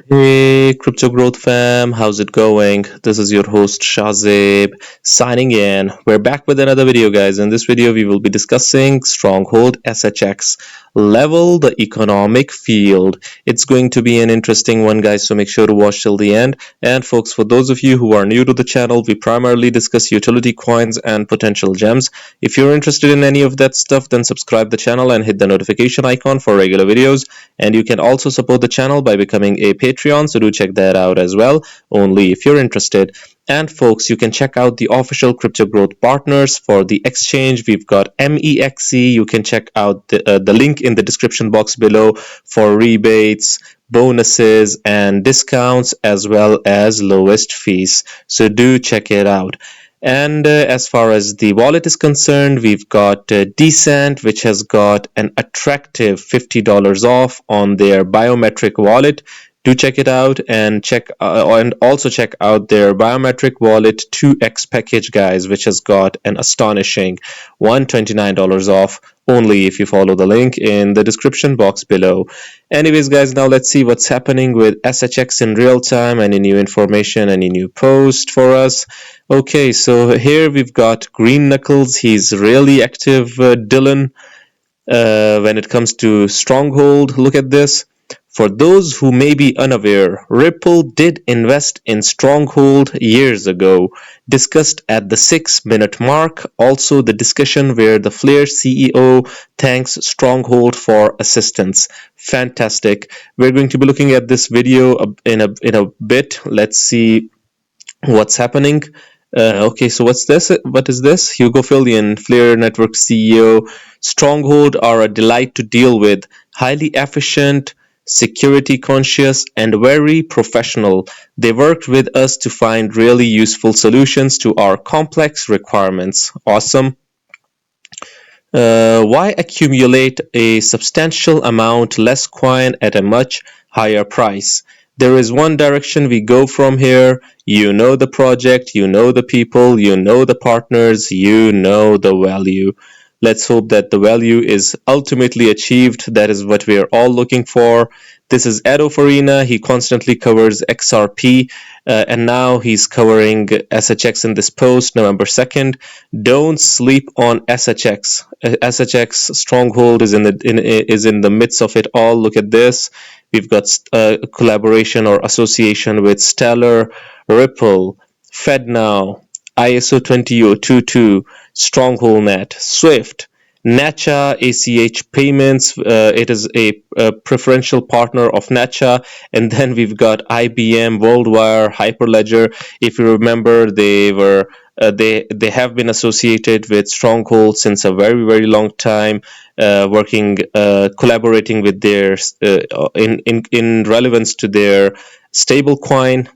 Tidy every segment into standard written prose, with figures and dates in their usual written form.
Hey, Crypto Growth fam, how's it going? This is your host Shazib signing in. We're back with another video, guys. In this video, we will be discussing Stronghold SHX level the economic field. It's going to be an interesting one, guys, so make sure to watch till the end. And folks, for those of you who are new to the channel, we primarily discuss utility coins and potential gems. If you're interested in any of that stuff, then subscribe the channel and hit the notification icon for regular videos. And you can also support the channel by becoming a Patreon, so do check that out as well, only if you're interested. And folks, you can check out the official Crypto Growth partners for the exchange. We've got MEXC. You can check out the link in the description box below for rebates, bonuses, and discounts, as well as lowest fees. So do check it out. And as far as the wallet is concerned, we've got Decent, which has got an attractive $50 off on their biometric wallet. Do check it out and also check out their biometric wallet 2x package, guys, which has got an astonishing $129 off only if you follow the link in the description box below. Anyways, guys, now let's see what's happening with SHX in real time. Any new information, any new post for us? Okay, so here we've got Green Knuckles. He's really active, Dylan, when it comes to Stronghold. Look at this. For those who may be unaware, Ripple did invest in Stronghold years ago, discussed at the 6-minute mark. Also, the discussion where the Flare CEO thanks Stronghold for assistance. Fantastic. We're going to be looking at this video in a bit. Let's see what's happening. Okay, so what's this? What is this? Hugo Fillion, Flare Network CEO. Stronghold are a delight to deal with. Highly efficient, security conscious, and very professional. They worked with us to find really useful solutions to our complex requirements. Awesome. Why accumulate a substantial amount less coin at a much higher price? There is one direction we go from here. You know the project, you know the people, you know the partners, you know the value. Let's hope that the value is ultimately achieved. That is what we are all looking for. This is Edo Farina. He constantly covers XRP, and now he's covering SHX in this post, November 2nd. Don't sleep on SHX. SHX Stronghold is in the midst of it all. Look at this. We've got a collaboration or association with Stellar, Ripple, FEDNOW, ISO 20022, Stronghold Net, Swift, NACHA, ACH Payments. It is a preferential partner of NACHA. And then we've got IBM, WorldWire, Hyperledger. If you remember, they have been associated with Stronghold since a very, very long time, collaborating with their in relevance to their stablecoin.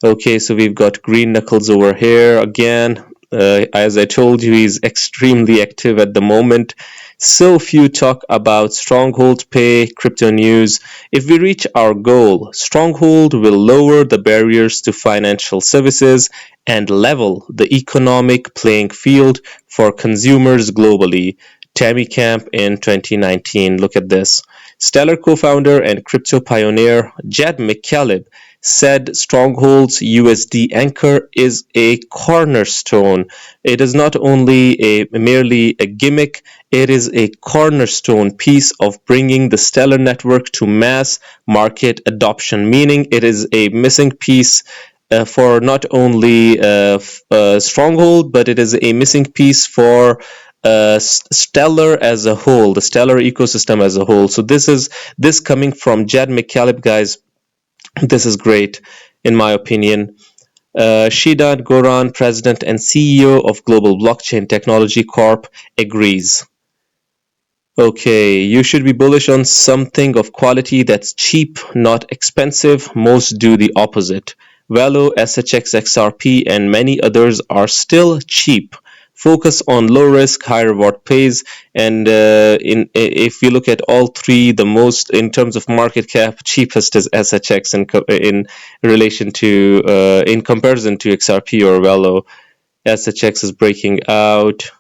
Okay, so we've got Green Knuckles over here again. As I told you, he's extremely active at the moment. So few talk about Stronghold Pay, crypto news. If we reach our goal, Stronghold will lower the barriers to financial services and level the economic playing field for consumers globally. Tammy Camp in 2019. Look at this. Stellar co-founder and crypto pioneer Jed McCaleb said Stronghold's USD anchor is a cornerstone. It is not only merely a gimmick, it is a cornerstone piece of bringing the Stellar network to mass market adoption, meaning it is a missing piece for not only Stronghold, but it is a missing piece for Stellar as a whole, the Stellar ecosystem as a whole. So this coming from Jed McCaleb, guys. This is great, in my opinion. Shidan Goran, President and CEO of Global Blockchain Technology Corp, agrees. Okay, you should be bullish on something of quality that's cheap, not expensive. Most do the opposite. VELO, SHX, XRP, and many others are still cheap. Focus on low risk, high reward pays, and if we look at all three, the most in terms of market cap, cheapest is SHX in relation to in comparison to XRP or VELO. SHX is breaking out.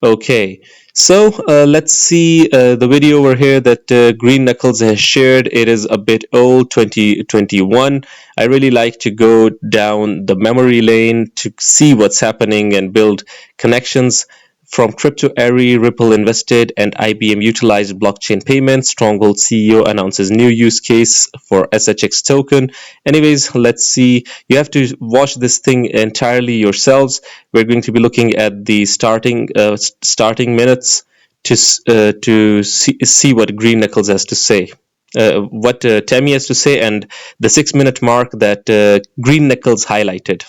Okay, so let's see the video over here that Green Knuckles has shared. It is a bit old, 2021. I really like to go down the memory lane to see what's happening and build connections. From Crypto Airy, Ripple invested, and IBM utilized blockchain payments. Stronghold CEO announces new use case for SHX token. Anyways, let's see. You have to watch this thing entirely yourselves. We're going to be looking at the starting minutes to see what Green Knuckles has to say. What Tammy has to say, and the 6-minute mark that Green Knuckles highlighted.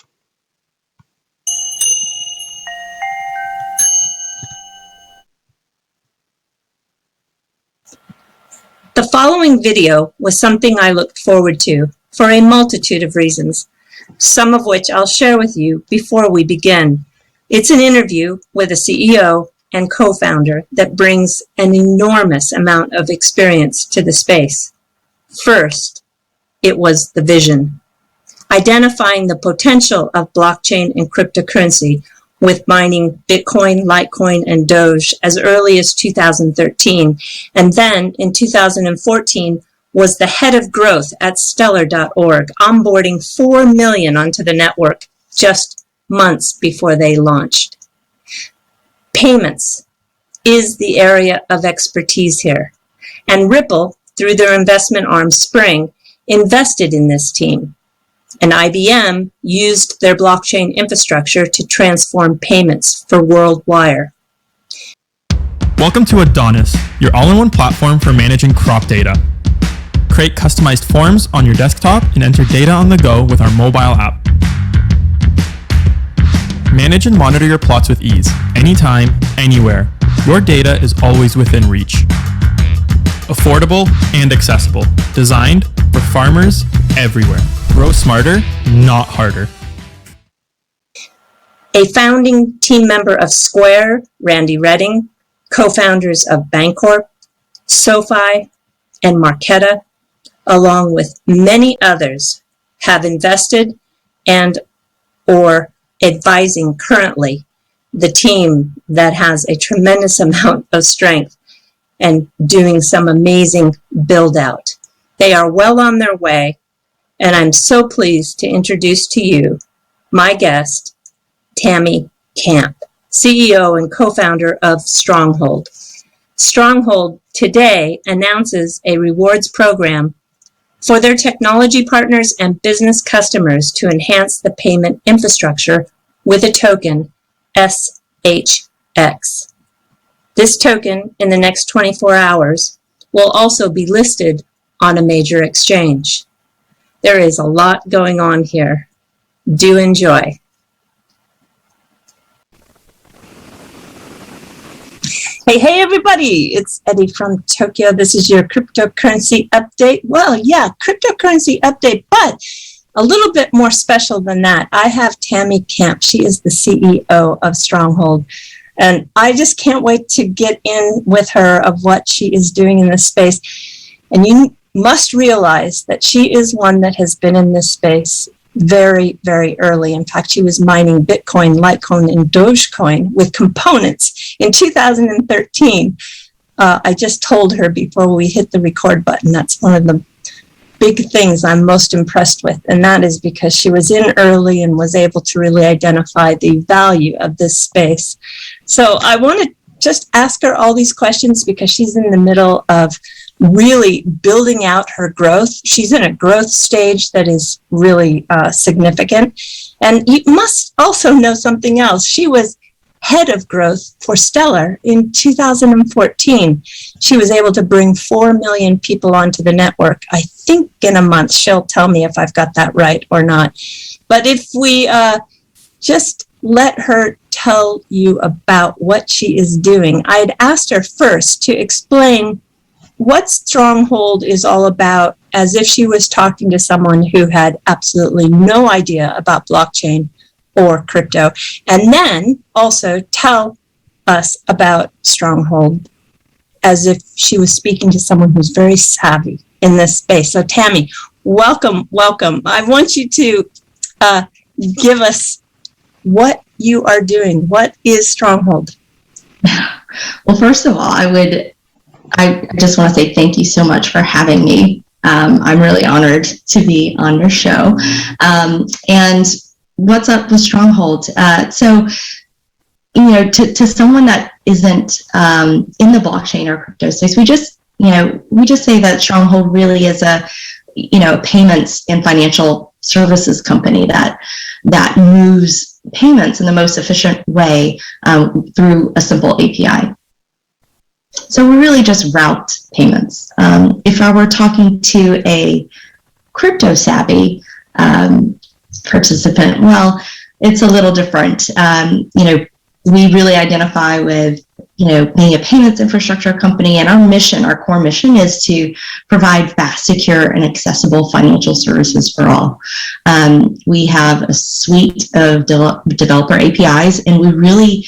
The following video was something I looked forward to for a multitude of reasons, some of which I'll share with you before we begin. It's an interview with a CEO and co-founder that brings an enormous amount of experience to the space. First, it was the vision, identifying the potential of blockchain and cryptocurrency with mining Bitcoin, Litecoin, and Doge as early as 2013. And then in 2014 was the head of growth at stellar.org, onboarding 4 million onto the network just months before they launched. Payments is the area of expertise here. And Ripple, through their investment arm Spring, invested in this team. And IBM used their blockchain infrastructure to transform payments for WorldWire. Welcome to Adonis, your all-in-one platform for managing crop data. Create customized forms on your desktop and enter data on the go with our mobile app. Manage and monitor your plots with ease, anytime, anywhere. Your data is always within reach. Affordable and accessible, designed for farmers everywhere. Grow smarter, not harder. A founding team member of Square, Randy Redding, co-founders of Bancorp, SoFi, and Marqeta, along with many others, have invested and or advising currently the team that has a tremendous amount of strength and doing some amazing build out. They are well on their way, and I'm so pleased to introduce to you my guest, Tammy Camp, CEO and co-founder of Stronghold. Stronghold today announces a rewards program for their technology partners and business customers to enhance the payment infrastructure with a token, SHX. This token, in the next 24 hours, will also be listed on a major exchange. There is a lot going on here. Do enjoy. Hey everybody, it's Eddie from Tokyo. This is your cryptocurrency update. Well, yeah, cryptocurrency update, but a little bit more special than that. I have Tammy Camp. She is the CEO of Stronghold. And I just can't wait to get in with her of what she is doing in this space. And you must realize that she is one that has been in this space very, very early. In fact, she was mining Bitcoin, Litecoin, and Dogecoin with components in 2013. I just told her before we hit the record button, that's one of the big things I'm most impressed with, and that is because she was in early and was able to really identify the value of this space. So I want to just ask her all these questions because she's in the middle of really building out her growth. She's in a growth stage that is really significant. And you must also know something else. She was head of growth for Stellar in 2014. She was able to bring 4 million people onto the network. I think in a month. She'll tell me if I've got that right or not. But if we just let her tell you about what she is doing, I'd asked her first to explain what Stronghold is all about, as if she was talking to someone who had absolutely no idea about blockchain or crypto, and then also tell us about Stronghold as if she was speaking to someone who's very savvy in this space. So Tammy, welcome. I want you to give us what you are doing. What is Stronghold? Well, first of all, I just want to say thank you so much for having me. I'm really honored to be on your show. And what's up with Stronghold? So, to someone that isn't in the blockchain or crypto space, we just say that Stronghold really is a payments and financial services company that moves payments in the most efficient way through a simple API. So we really just route payments. If I were talking to a crypto savvy participant, well, it's a little different. We really identify with being a payments infrastructure company, and our core mission is to provide fast, secure, and accessible financial services for all. We have a suite of developer APIs, and we really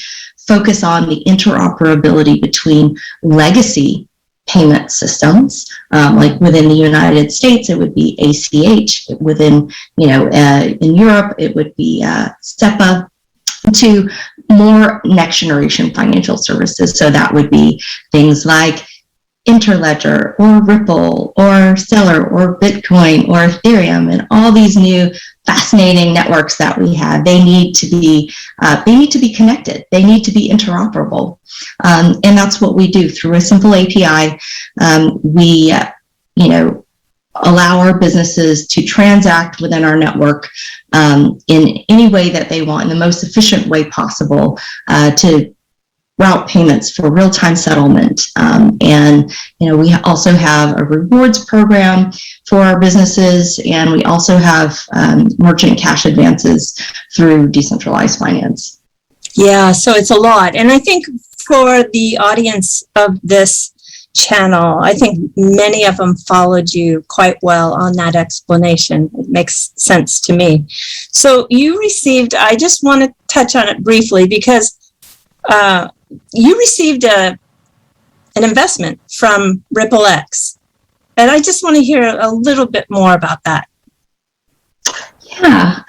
focus on the interoperability between legacy payment systems, like within the United States, it would be ACH. Within, in Europe, it would be SEPA, to more next generation financial services. So that would be things like Interledger or Ripple or Stellar or Bitcoin or Ethereum, and all these new fascinating networks that we have. They need to be connected. They need to be interoperable, and that's what we do through a simple API. We allow our businesses to transact within our network in any way that they want, in the most efficient way possible, to route payments for real-time settlement. And we also have a rewards program for our businesses, and we also have merchant cash advances through decentralized finance. Yeah, so it's a lot. And I think for the audience of this channel, I think many of them followed you quite well on that explanation. It makes sense to me. So you received, I just want to touch on it briefly, because you received an investment from RippleX, and I just want to hear a little bit more about that. Yeah,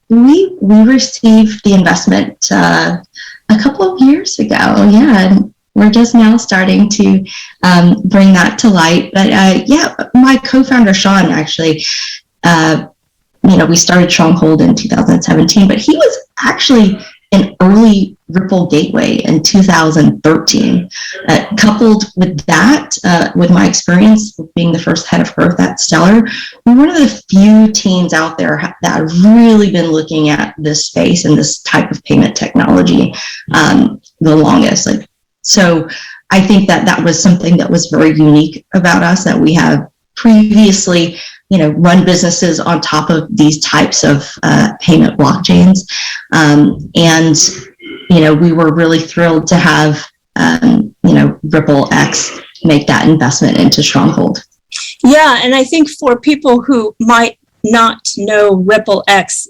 we received the investment a couple of years ago. Yeah, and we're just now starting to bring that to light. But my co-founder Sean actually, we started Stronghold in 2017, but he was actually an early Ripple gateway in 2013. Coupled with that, with my experience with being the first head of growth at Stellar, we're one of the few teams out there that have really been looking at this space and this type of payment technology the longest. So I think that was something that was very unique about us, that we have previously run businesses on top of these types of payment blockchains. And we were really thrilled to have, RippleX make that investment into Stronghold. Yeah, and I think for people who might not know RippleX,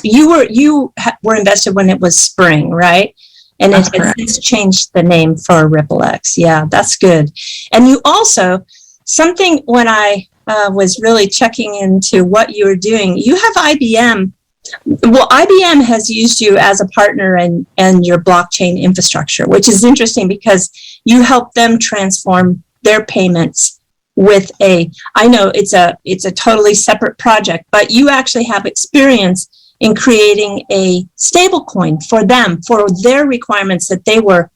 you were invested when it was Spring, right? And it has since changed the name for RippleX. Yeah, that's good. And you also, something when I was really checking into what you were doing, you have IBM. Well, IBM has used you as a partner in your blockchain infrastructure, which is interesting because you help them transform their payments with I know it's a totally separate project, but you actually have experience in creating a stable coin for them, for their requirements that they were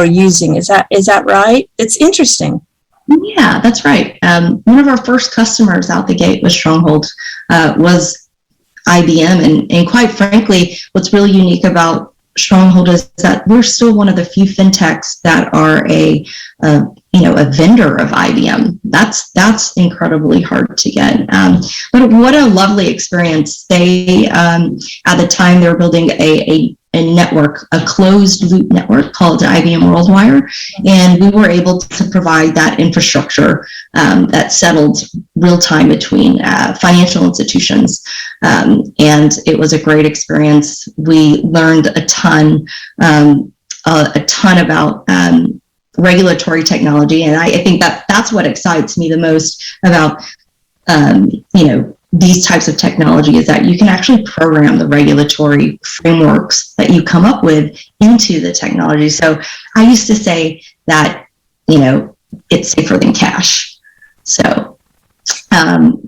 using. Is that right? It's interesting. Yeah, that's right. One of our first customers out the gate with Stronghold was IBM, and quite frankly, what's really unique about Stronghold is that we're still one of the few fintechs that are a vendor of IBM. That's incredibly hard to get. But what a lovely experience. They at the time they were building a network, a closed loop network called IBM WorldWire, and we were able to provide that infrastructure that settled real time between financial institutions, and it was a great experience. We learned a ton about regulatory technology, and I think that's what excites me the most about these types of technology is that you can actually program the regulatory frameworks that you come up with into the technology. So I used to say that, you know, it's safer than cash. So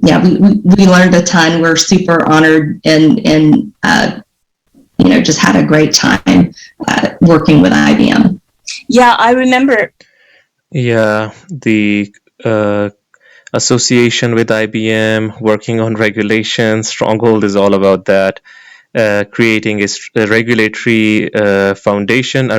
yeah, we learned a ton. We're super honored and you know, just had a great time working with IBM. Yeah, I remember. Yeah, the association with IBM, working on regulations. Stronghold is all about that. Creating a regulatory foundation,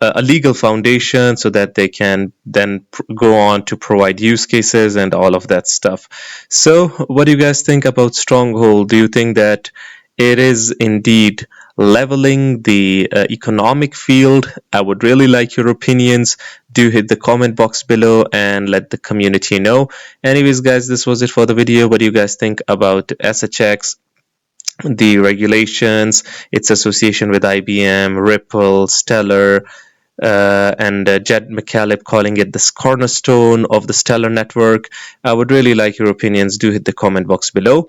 a legal foundation, so that they can then go on to provide use cases and all of that stuff. So, what do you guys think about Stronghold? Do you think that it is indeed leveling the economic field? I would really like your opinions. Do hit the comment box below and let the community know. Anyways, guys, this was it for the video. What do you guys think about SHX, the regulations, its association with IBM, Ripple, Stellar, and Jed McCaleb calling it the cornerstone of the Stellar network? I would really like your opinions. Do hit the comment box below.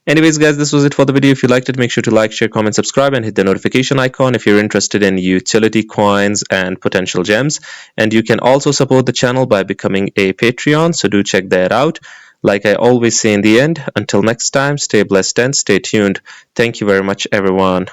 Anyways, guys, this was it for the video. If you liked it, make sure to like, share, comment, subscribe, and hit the notification icon if you're interested in utility coins and potential gems. And you can also support the channel by becoming a Patreon, so do check that out. Like I always say in the end, until next time, stay blessed and stay tuned. Thank you very much, everyone.